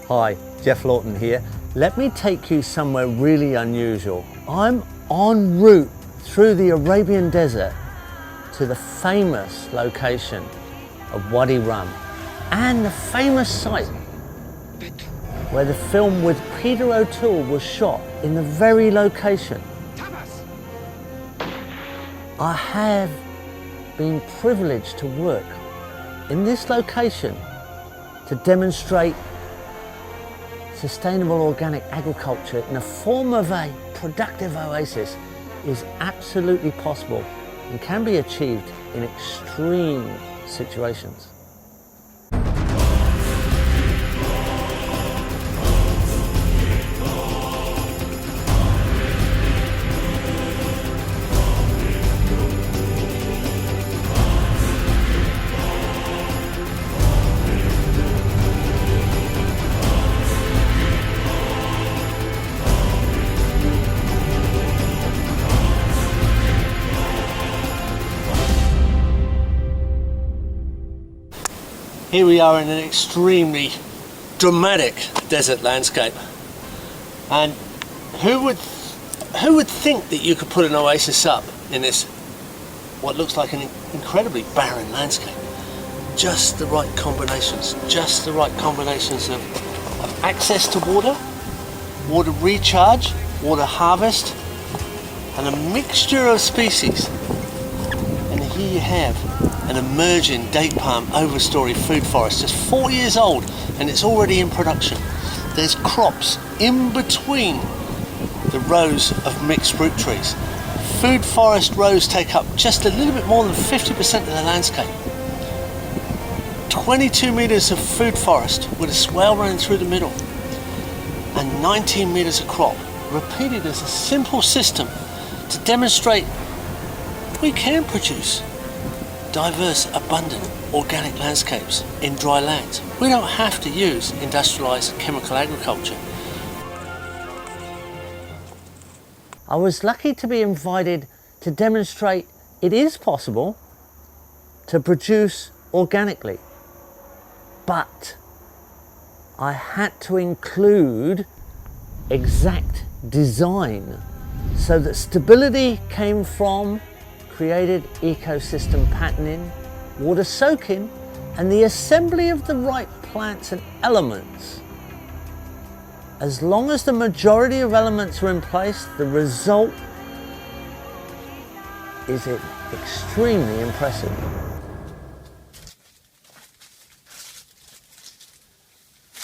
Hi, Jeff Lawton here. Let me take you somewhere really unusual. I'm en route through the Arabian desert to the famous location of Wadi Rum and the famous site where the film with Peter O'Toole was shot, in the very location. I have been privileged to work in this location to demonstrate sustainable organic agriculture in the form of a productive oasis is absolutely possible and can be achieved in extreme situations. Here we are in an extremely dramatic desert landscape, and who would think that you could put an oasis up in this what looks like an incredibly barren landscape? Just the right combinations, of access to water, water recharge, water harvest, and a mixture of species. And here you have an emerging date palm overstory food forest, just 4 years old, and it's already in production. There's crops in between the rows of mixed fruit trees. Food forest rows take up just a little bit more than 50% of the landscape. 22 meters of food forest with a swale running through the middle, and 19 meters of crop, repeated as a simple system to demonstrate we can produce diverse, abundant organic landscapes in dry lands. We don't have to use industrialized chemical agriculture. I was lucky to be invited to demonstrate it is possible to produce organically, but I had to include exact design so that stability came from created ecosystem patterning, water soaking, and the assembly of the right plants and elements. As long as the majority of elements are in place, the result is extremely impressive.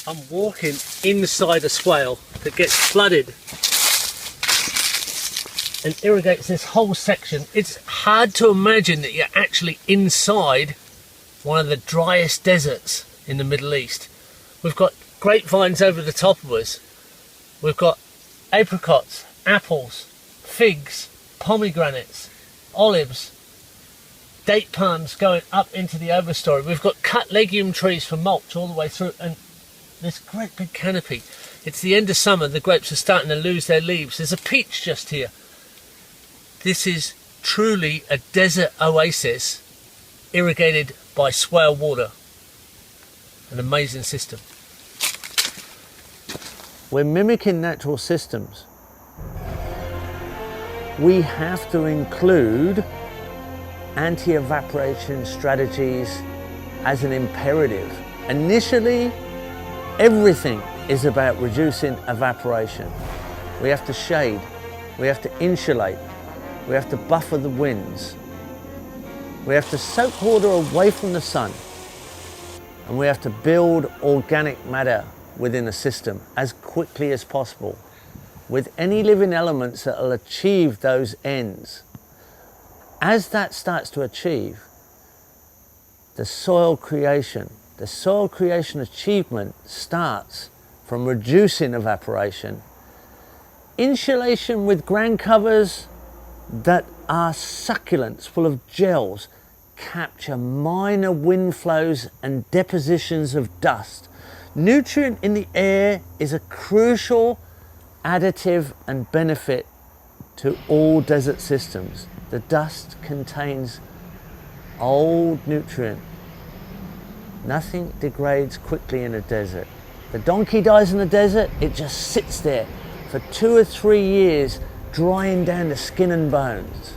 I'm walking inside a swale that gets flooded and irrigates this whole section. It's hard to imagine that you're actually inside one of the driest deserts in the Middle East. We've got grapevines over the top of us. We've got apricots, apples, figs, pomegranates, olives, date palms going up into the overstory. We've got cut legume trees for mulch all the way through, and this great big canopy. It's the end of summer, the grapes are starting to lose their leaves. There's a peach just here. This is truly a desert oasis irrigated by swale water. An amazing system. We're mimicking natural systems. We have to include anti-evaporation strategies as an imperative. Initially, everything is about reducing evaporation. We have to shade, we have to insulate, we have to buffer the winds. We have to soak water away from the sun. And we have to build organic matter within a system as quickly as possible with any living elements that will achieve those ends. As that starts to achieve, the soil creation achievement starts from reducing evaporation, insulation with ground covers that are succulents full of gels, capture minor wind flows and depositions of dust. Nutrient in the air is a crucial additive and benefit to all desert systems. The dust contains old nutrient. Nothing degrades quickly in a desert. The donkey dies in the desert, it just sits there for 2 or 3 years, drying down the skin and bones.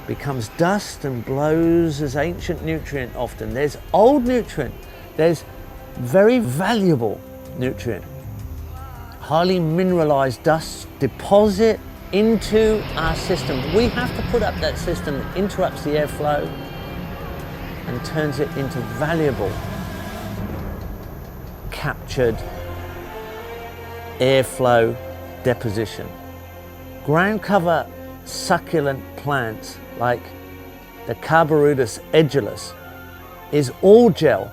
Becomes dust and blows as ancient nutrient often. There's old nutrient, there's very valuable nutrient. Highly mineralized dust deposit into our system. We have to put up that system that interrupts the airflow and turns it into valuable captured airflow deposition. Ground cover succulent plants like the Carbaridus edulis is all gel,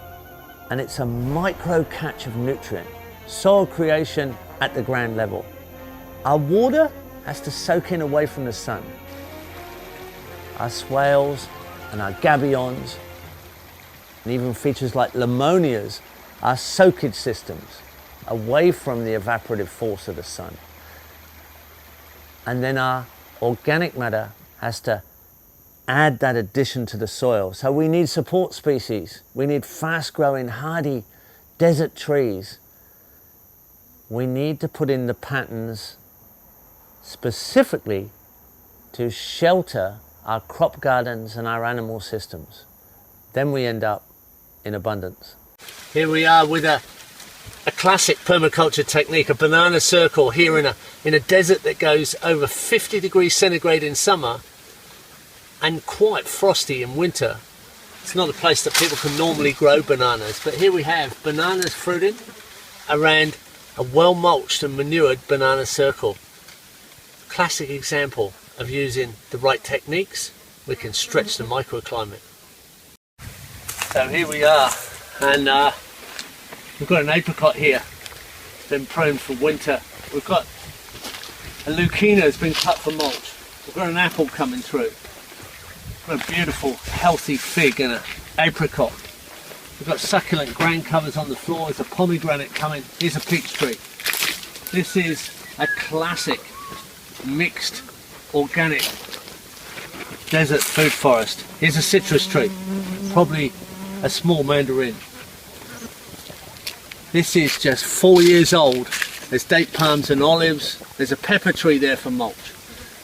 and it's a micro catch of nutrient, soil creation at the ground level. Our water has to soak in away from the sun. Our swales and our gabions, and even features like limonias, are soakage systems away from the evaporative force of the sun. And then our organic matter has to add that addition to the soil. So we need support species. We need fast-growing, hardy desert trees. We need to put in the patterns specifically to shelter our crop gardens and our animal systems. Then we end up in abundance. Here we are with a classic permaculture technique, a banana circle here in a desert that goes over 50 degrees centigrade in summer and quite frosty in winter. It's not a place that people can normally grow bananas, but here we have bananas fruiting around a well mulched and manured banana circle. Classic example of using the right techniques, we can stretch the microclimate. So here we are, and we've got an apricot here, it's been pruned for winter. We've got a lucina that's been cut for mulch. We've got an apple coming through. We've got a beautiful healthy fig and an apricot. We've got succulent ground covers on the floor. There's a pomegranate coming. Here's a peach tree. This is a classic mixed organic desert food forest. Here's a citrus tree, probably a small mandarin. This is just 4 years old. There's date palms and olives. There's a pepper tree there for mulch.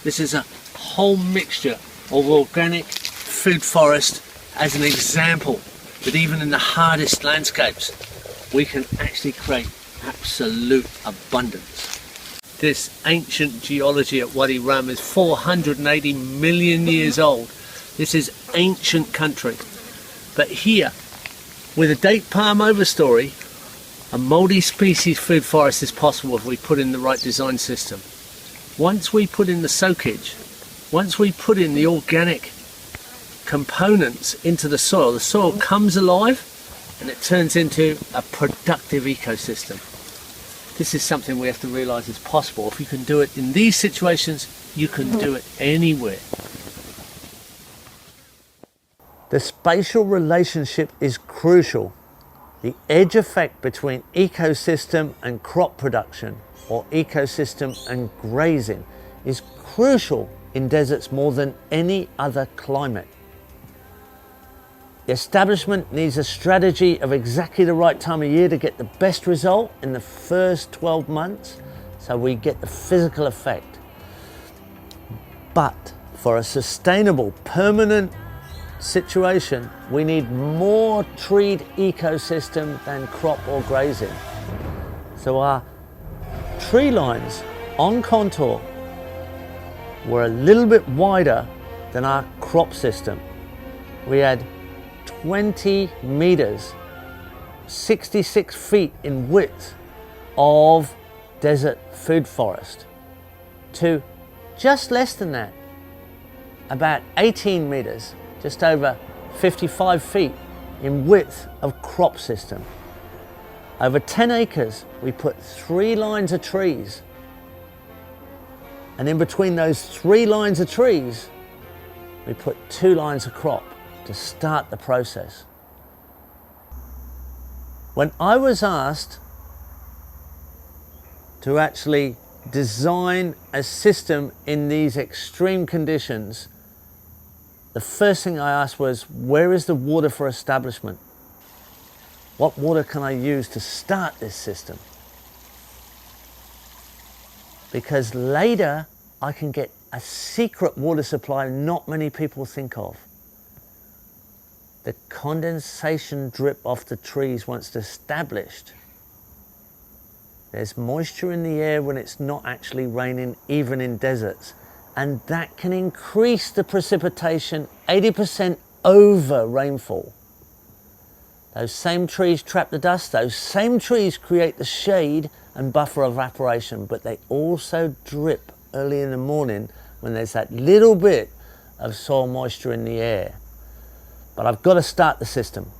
This is a whole mixture of organic food forest as an example that even in the hardest landscapes we can actually create absolute abundance. This ancient geology at Wadi Rum is 480 million years old. This is ancient country. But here, with a date palm overstory, a multi-species food forest is possible if we put in the right design system. Once we put in the soakage, once we put in the organic components into the soil comes alive and it turns into a productive ecosystem. This is something we have to realize is possible. If you can do it in these situations, you can do it anywhere. The spatial relationship is crucial. The edge effect between ecosystem and crop production, or ecosystem and grazing, is crucial in deserts more than any other climate. The establishment needs a strategy of exactly the right time of year to get the best result in the first 12 months, so we get the physical effect. But for a sustainable, permanent situation, we need more treed ecosystem than crop or grazing. So our tree lines on contour were a little bit wider than our crop system. We had 20 meters, 66 feet in width of desert food forest, to just less than that, about 18 meters, just over 55 feet in width of crop system. Over 10 acres, we put 3 lines of trees. And in between those 3 lines of trees, we put 2 lines of crop to start the process. When I was asked to actually design a system in these extreme conditions, the first thing I asked was, where is the water for establishment? What water can I use to start this system? Because later I can get a secret water supply not many people think of. The condensation drip off the trees once established. There's moisture in the air when it's not actually raining, even in deserts. And that can increase the precipitation 80% over rainfall. Those same trees trap the dust, those same trees create the shade and buffer evaporation, but they also drip early in the morning when there's that little bit of soil moisture in the air. But I've got to start the system.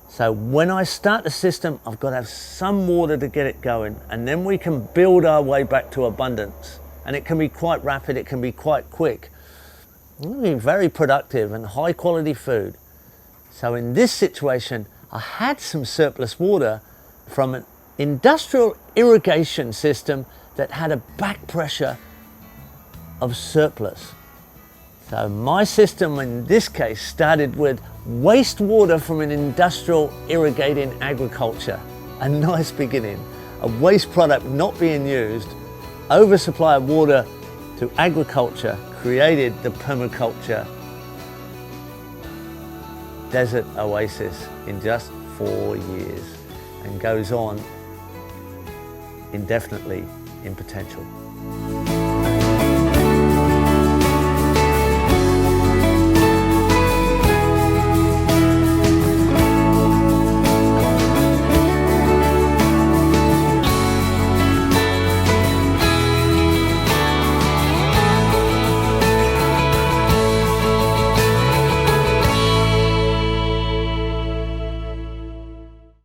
So when I start the system, I've got to have some water to get it going, and then we can build our way back to abundance. And it can be quite rapid, it can be quite quick. It can be very productive and high quality food. So in this situation, I had some surplus water from an industrial irrigation system that had a back pressure of surplus. So my system in this case started with wastewater from an industrial irrigating agriculture. A nice beginning. A waste product not being used, oversupply of water to agriculture created the permaculture desert oasis in just 4 years, and goes on indefinitely in potential.